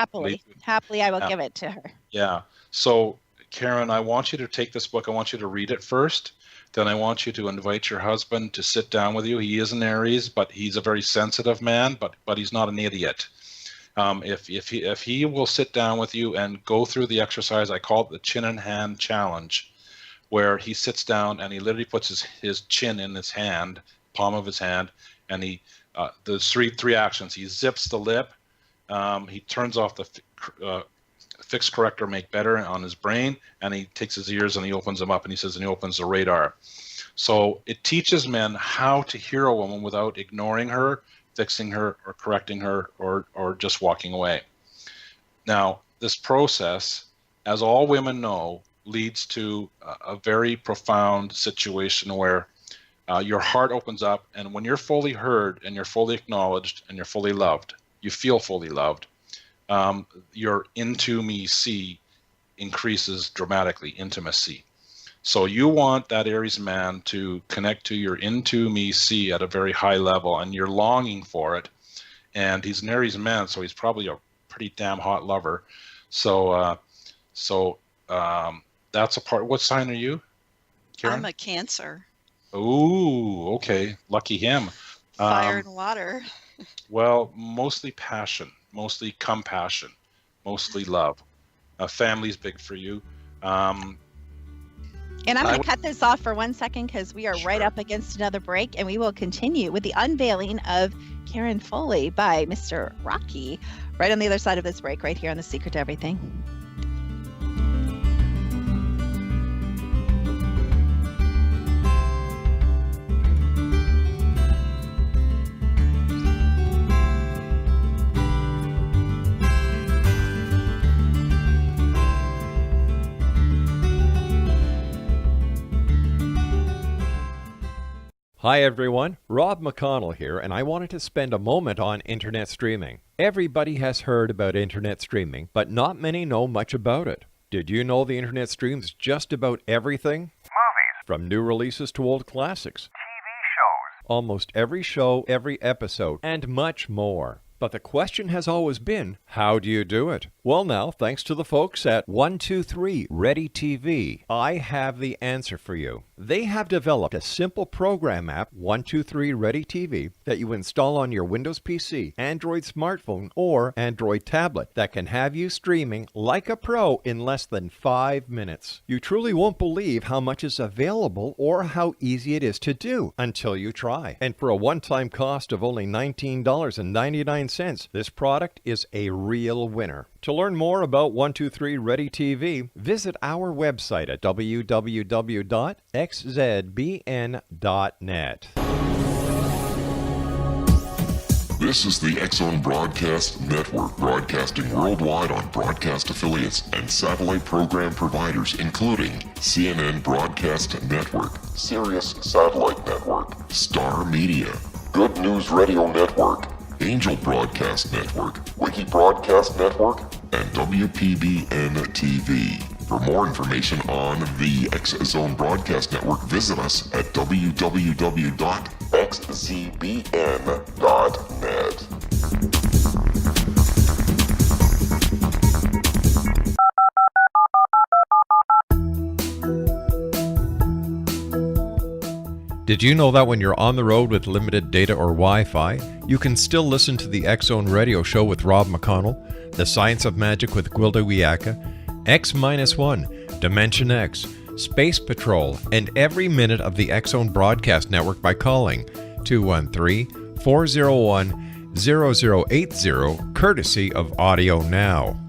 Happily, I will give it to her.
Yeah. So, Karen, I want you to take this book. I want you to read it first. Then I want you to invite your husband to sit down with you. He is an Aries, but he's a very sensitive man, but he's not an idiot. If he will sit down with you and go through the exercise, I call it the chin and hand challenge, where he sits down and he literally puts his chin in his hand, palm of his hand, and there's three actions. He zips the lip. He turns off the fix corrector make better on his brain, and he takes his ears and he opens them up, and he opens the radar. So it teaches men how to hear a woman without ignoring her, fixing her, or correcting her, or just walking away. Now, this process, as all women know, leads to a very profound situation where your heart opens up, and when you're fully heard and you're fully acknowledged and you're fully loved, you feel fully loved, your into me see increases dramatically, intimacy. So you want that Aries man to connect to your into me see at a very high level, and you're longing for it. And he's an Aries man, so he's probably a pretty damn hot lover. So that's a part. What sign are you, Karen?
I'm a Cancer.
Ooh, okay. Lucky him.
Fire and water.
Well, mostly passion, mostly compassion, mostly love. Family's big for you.
And I'm going to cut this off for 1 second because we are right up against another break, and we will continue with the unveiling of Karen Foley by Mr. Rocky right on the other side of this break, right here on The Secret to Everything.
Hi everyone, Rob McConnell here, and I wanted to spend a moment on internet streaming. Everybody has heard about internet streaming, but not many know much about it. Did you know the internet streams just about everything?
Movies.
From new releases to old classics.
TV shows.
Almost every show, every episode, and much more. But the question has always been, how do you do it? Well now, thanks to the folks at 123 Ready TV, I have the answer for you. They have developed a simple program app, 123 Ready TV, that you install on your Windows PC, Android smartphone, or Android tablet that can have you streaming like a pro in less than 5 minutes. You truly won't believe how much is available or how easy it is to do until you try. And for a one-time cost of only $19.99, 99 cents. This product is a real winner. To learn more about 123 Ready TV, visit our website at www.xzbn.net.
This is the X-Zone Broadcast Network, broadcasting worldwide on broadcast affiliates and satellite program providers, including CNN Broadcast Network, Sirius Satellite Network, Star Media, Good News Radio Network, Angel Broadcast Network, Wiki Broadcast Network, and WPBN TV. For more information on the X-Zone Broadcast Network, visit us at www.xzbn.net.
Did you know that when you're on the road with limited data or Wi-Fi, you can still listen to the X-Zone Radio Show with Rob McConnell, The Science of Magic with Gwilda Wiyaka, X-1, Dimension X, Space Patrol, and every minute of the X-Zone Broadcast Network by calling 213-401-0080, courtesy of Audio Now.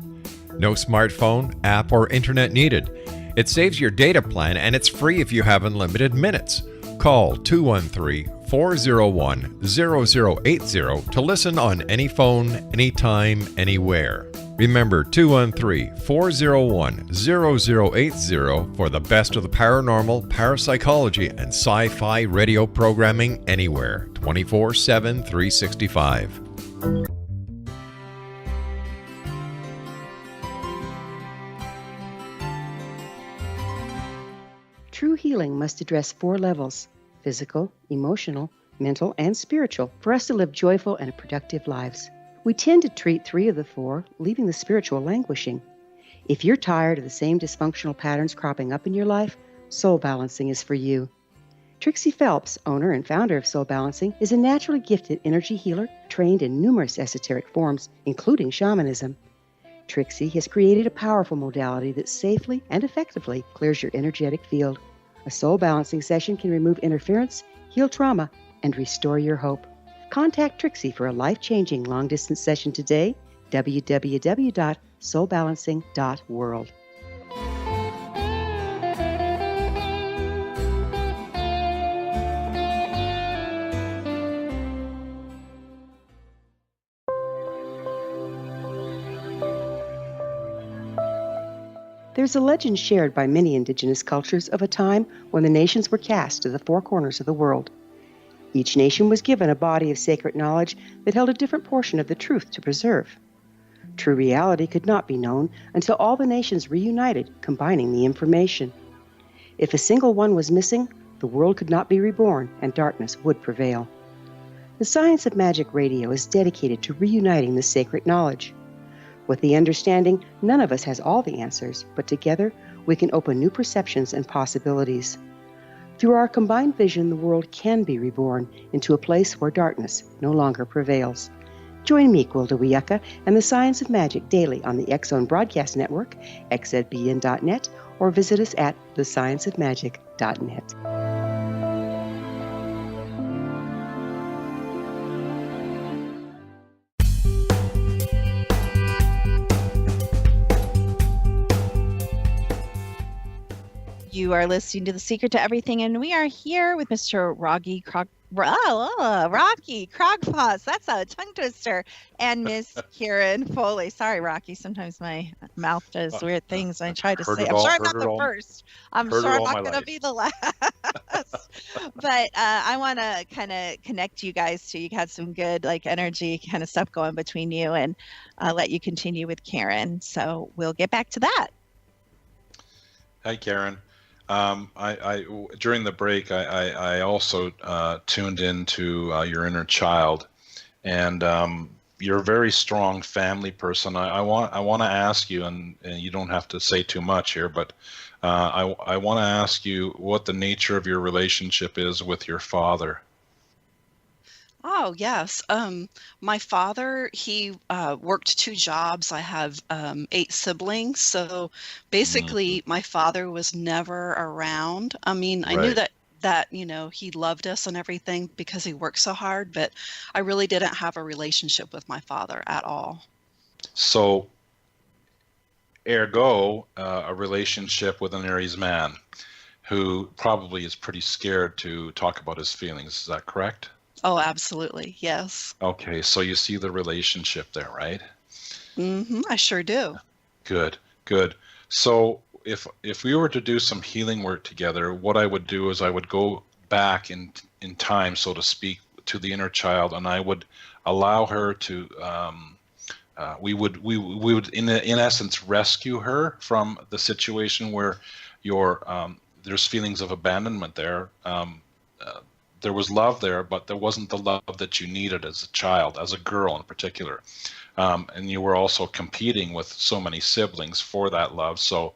No smartphone, app, or internet needed. It saves your data plan and it's free if you have unlimited minutes. Call 213-401-0080 to listen on any phone, anytime, anywhere. Remember 213-401-0080 for the best of the paranormal, parapsychology, and sci-fi radio programming anywhere, 24/7, 365.
True healing must address 4 levels: physical, emotional, mental, and spiritual, for us to live joyful and productive lives. We tend to treat 3 of the 4, leaving the spiritual languishing. If you're tired of the same dysfunctional patterns cropping up in your life, Soul Balancing is for you. Trixie Phelps, owner and founder of Soul Balancing, is a naturally gifted energy healer trained in numerous esoteric forms, including shamanism. Trixie has created a powerful modality that safely and effectively clears your energetic field. A soul balancing session can remove interference, heal trauma, and restore your hope. Contact Trixie for a life-changing long-distance session today, www.soulbalancing.world. There's a legend shared by many indigenous cultures of a time when the nations were cast to the 4 corners of the world. Each nation was given a body of sacred knowledge that held a different portion of the truth to preserve. True reality could not be known until all the nations reunited, combining the information. If a single one was missing, the world could not be reborn and darkness would prevail. The Science of Magic Radio is dedicated to reuniting the sacred knowledge. With the understanding, none of us has all the answers, but together we can open new perceptions and possibilities. Through our combined vision, the world can be reborn into a place where darkness no longer prevails. Join me, Gwilda Wiyaka, and the Science of Magic daily on the X-Zone Broadcast Network, xzbn.net, or visit us at thescienceofmagic.net.
You are listening to The Secret to Everything, and we are here with Mr. Rocky Krogfoss. That's a tongue twister. And Miss Karen Foley. Sorry, Rocky. Sometimes my mouth does weird things. I try to say. I'm sure I'm not the first. I'm sure I'm not going to be the last. But I want to kind of connect you guys to. You had some good energy kind of stuff going between you, and let you continue with Karen. So we'll get back to that.
Hi, Karen. During the break, I also tuned into your inner child, and you're a very strong family person. I want to ask you, and you don't have to say too much here, but I want to ask you what the nature of your relationship is with your father.
Oh, yes. My father, he worked 2 jobs. I have 8 siblings. So basically, my father was never around. I mean, I knew
Right.
that, he loved us and everything because he worked so hard, but I really didn't have a relationship with my father at all.
So, ergo, a relationship with an Aries man who probably is pretty scared to talk about his feelings. Is that correct?
Oh, absolutely. Yes.
Okay, so you see the relationship there, right?
I sure do.
Good, good. So if we were to do some healing work together, what I would do is I would go back in time, so to speak, to the inner child, and I would allow her to we would in essence rescue her from the situation where there's feelings of abandonment there. There was love there, but there wasn't the love that you needed as a child, as a girl in particular. And you were also competing with so many siblings for that love. So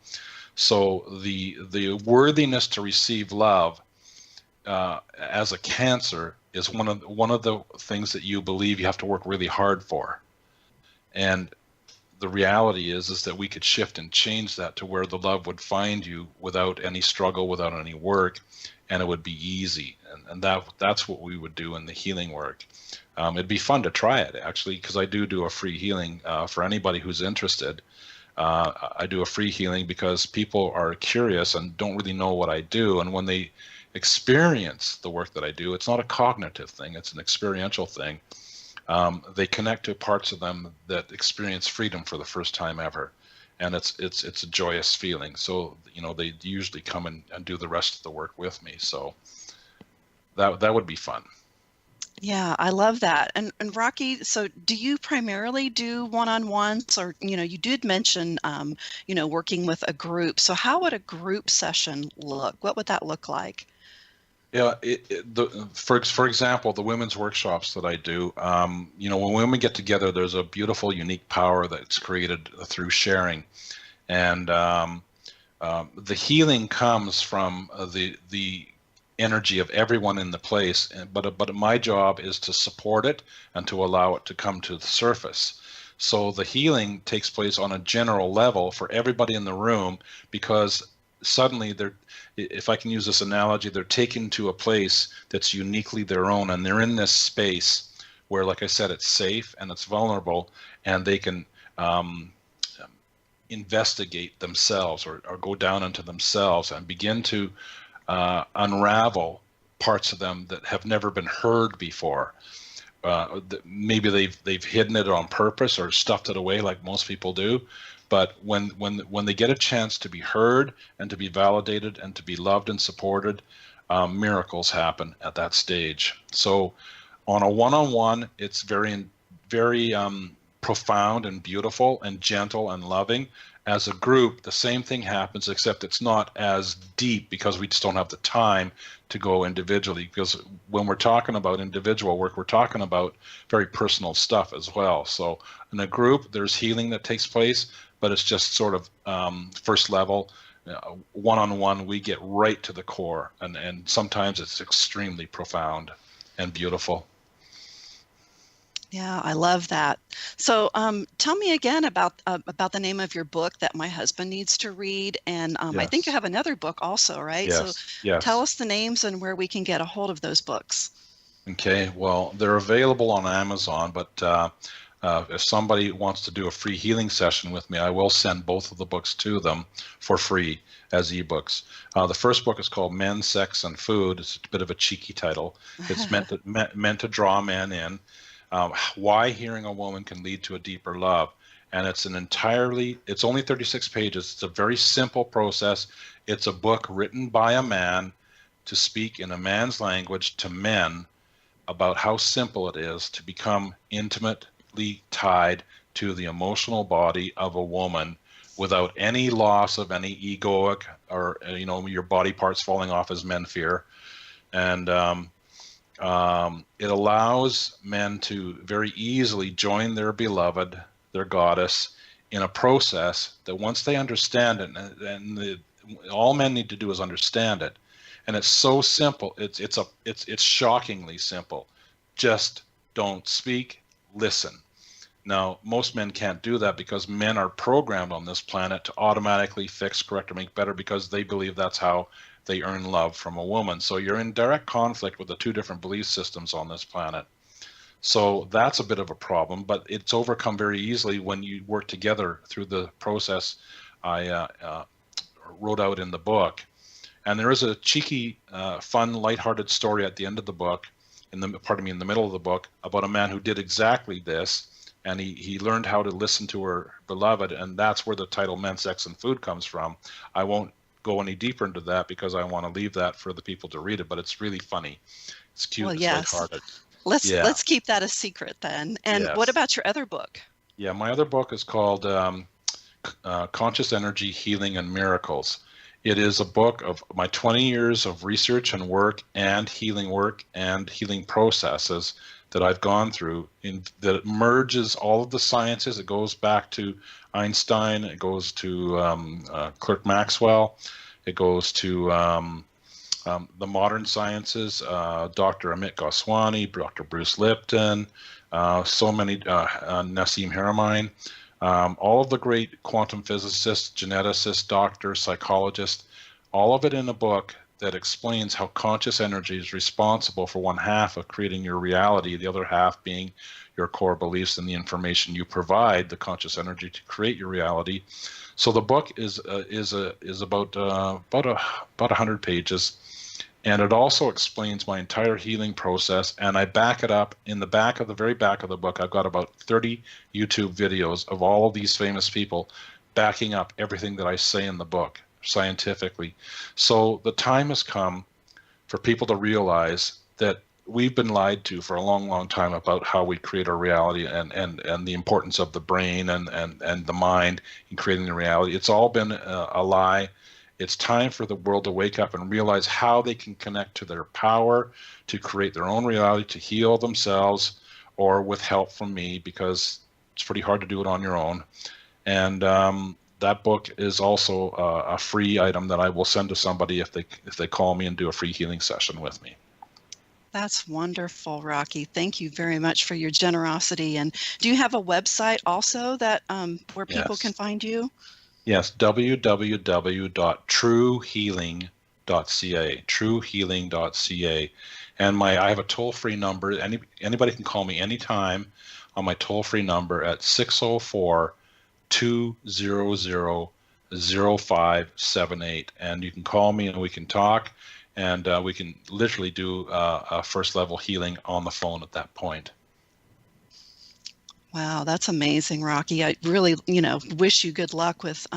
the worthiness to receive love as a Cancer is one of the things that you believe you have to work really hard for. And the reality is that we could shift and change that to where the love would find you without any struggle, without any work, and it would be easy. And that's what we would do in the healing work. It'd be fun to try it, actually, because I do a free healing for anybody who's interested. I do a free healing because people are curious and don't really know what I do. And when they experience the work that I do, it's not a cognitive thing, it's an experiential thing. They connect to parts of them that experience freedom for the first time ever. And it's a joyous feeling. So, they usually come and do the rest of the work with me. So that would be fun.
Yeah, I love that. And Rocky, so do you primarily do one-on-ones, or, you did mention, working with a group. So how would a group session look? What would that look like?
Yeah, for example, the women's workshops that I do, when women get together, there's a beautiful, unique power that's created through sharing. And the healing comes from the energy of everyone in the place, but my job is to support it and to allow it to come to the surface. So the healing takes place on a general level for everybody in the room, because suddenly if I can use this analogy, they're taken to a place that's uniquely their own, and they're in this space where, like I said, it's safe and it's vulnerable, and they can investigate themselves or go down into themselves and begin to unravel parts of them that have never been heard before. Maybe they've hidden it on purpose or stuffed it away like most people do. But when they get a chance to be heard and to be validated and to be loved and supported, miracles happen at that stage. So on a one-on-one, it's very, very profound and beautiful and gentle and loving. As a group, the same thing happens, except it's not as deep because we just don't have the time to go individually. Because when we're talking about individual work, we're talking about very personal stuff as well. So in a group, there's healing that takes place, but it's just sort of first level. One-on-one, we get right to the core, and sometimes it's extremely profound and beautiful.
Yeah, I love that. So tell me again about the name of your book that my husband needs to read. And I think you have another book also, right?
Yes,
So
yes.
tell us the names and where we can get a hold of those books.
Okay, well, they're available on Amazon, but if somebody wants to do a free healing session with me, I will send both of the books to them for free as ebooks. The first book is called Men, Sex, and Food. It's a bit of a cheeky title. It's meant to draw men in. Why hearing a woman can lead to a deeper love. And it's only 36 pages. It's a very simple process. It's a book written by a man to speak in a man's language to men about how simple it is to become intimately tied to the emotional body of a woman without any loss of any egoic or, your body parts falling off as men fear. And it allows men to very easily join their beloved, their goddess, in a process that once they understand it, and all men need to do is understand it, and it's so simple. It's shockingly simple. Just don't speak, listen. Now, most men can't do that because men are programmed on this planet to automatically fix, correct, or make better because they believe that's how they earn love from a woman. So you're in direct conflict with the two different belief systems on this planet. So that's a bit of a problem, but it's overcome very easily when you work together through the process I wrote out in the book. And there is a cheeky, fun, lighthearted story at the end of the book, in the middle of the book, about a man who did exactly this. And he learned how to listen to her beloved, and that's where the title Men, Sex, and Food comes from. I won't go any deeper into that because I want to leave that for the people to read it, but it's really funny. It's cute,
Well,
it's
yes.
lighthearted.
Let's keep that a secret then. And
Yes.
what about your other book?
Yeah, my other book is called Conscious Energy, Healing, and Miracles. It is a book of my 20 years of research and work and healing processes that I've gone through, that merges all of the sciences. It goes back to Einstein, it goes to Clerk Maxwell, it goes to the modern sciences, Dr. Amit Goswami, Dr. Bruce Lipton, so many, Nassim Haramein, all of the great quantum physicists, geneticists, doctors, psychologists, all of it in a book that explains how conscious energy is responsible for one half of creating your reality, the other half being your core beliefs and the information you provide the conscious energy to create your reality. So the book is about 100 pages, and it also explains my entire healing process. And I back it up in the very back of the book. I've got about 30 YouTube videos of all of these famous people backing up everything that I say in the book scientifically. So the time has come for people to realize that we've been lied to for a long, long time about how we create our reality and the importance of the brain and the mind in creating the reality. It's all been a lie. It's time for the world to wake up and realize how they can connect to their power to create their own reality, to heal themselves, or with help from me, because it's pretty hard to do it on your own. And that book is also a free item that I will send to somebody if they call me and do a free healing session with me.
That's wonderful, Rocky. Thank you very much for your generosity. And do you have a website also that where people can find you?
Yes, www.truehealing.ca, truehealing.ca. And I have a toll-free number. Anybody can call me anytime on my toll-free number at 604-200-0578. And you can call me and we can talk, and we can literally do a first-level healing on the phone at that point.
Wow, that's amazing, Rocky. I really, wish you good luck with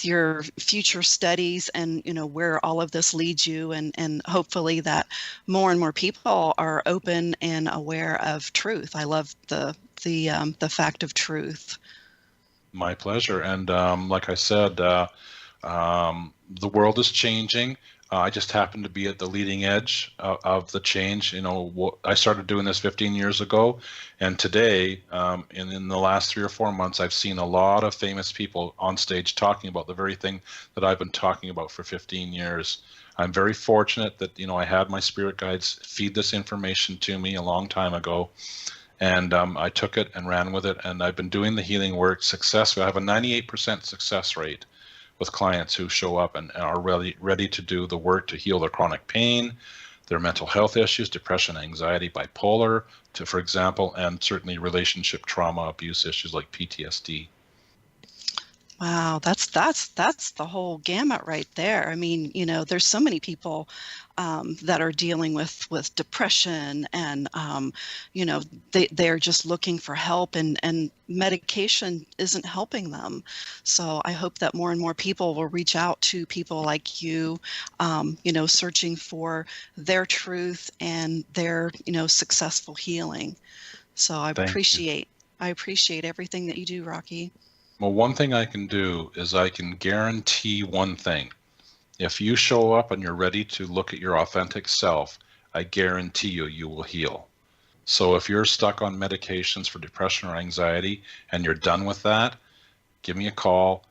your future studies and, where all of this leads you, and hopefully that more and more people are open and aware of truth. I love the fact of truth.
My pleasure. And like I said, the world is changing. I just happen to be at the leading edge of the change. I started doing this 15 years ago, and today, in the last 3 or 4 months, I've seen a lot of famous people on stage talking about the very thing that I've been talking about for 15 years. I'm very fortunate that, I had my spirit guides feed this information to me a long time ago, and I took it and ran with it, and I've been doing the healing work successfully. I have a 98% success rate with clients who show up and are ready to do the work to heal their chronic pain, their mental health issues, depression, anxiety, bipolar, for example, and certainly relationship trauma, abuse issues like PTSD.
Wow, that's the whole gamut right there. I mean, there's so many people that are dealing with depression, and they're just looking for help, and medication isn't helping them. So I hope that more and more people will reach out to people like you, searching for their truth and their successful healing. So I appreciate everything that you do, Rocky.
Well, one thing I can do is I can guarantee one thing. If you show up and you're ready to look at your authentic self, I guarantee you will heal. So if you're stuck on medications for depression or anxiety and you're done with that, give me a call.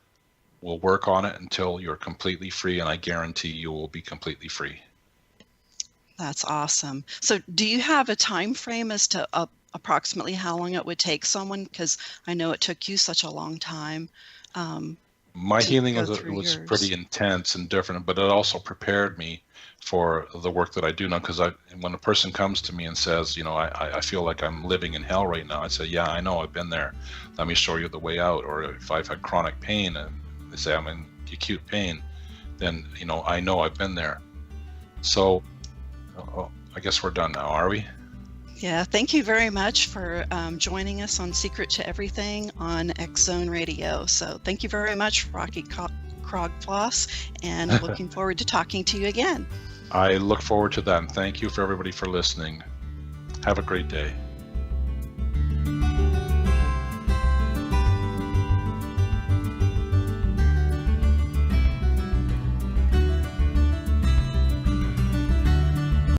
We'll work on it until you're completely free, and I guarantee you will be completely free.
That's awesome. So do you have a time frame as to approximately how long it would take someone? Because I know it took you such a long time.
My
to
healing
go
was
through
was
yours.
pretty intense and different, but it also prepared me for the work that I do now. Because when a person comes to me and says, I feel like I'm living in hell right now, I say, yeah, I know, I've been there. Let me show you the way out. Or if I've had chronic pain and they say I'm in acute pain, then I know I've been there. So I guess we're done now, are we?
Yeah, thank you very much for joining us on Secret to Everything on X Zone Radio. So thank you very much, Rocky Krogfoss, and looking forward to talking to you again.
I look forward to that, and thank you for everybody for listening. Have a great day.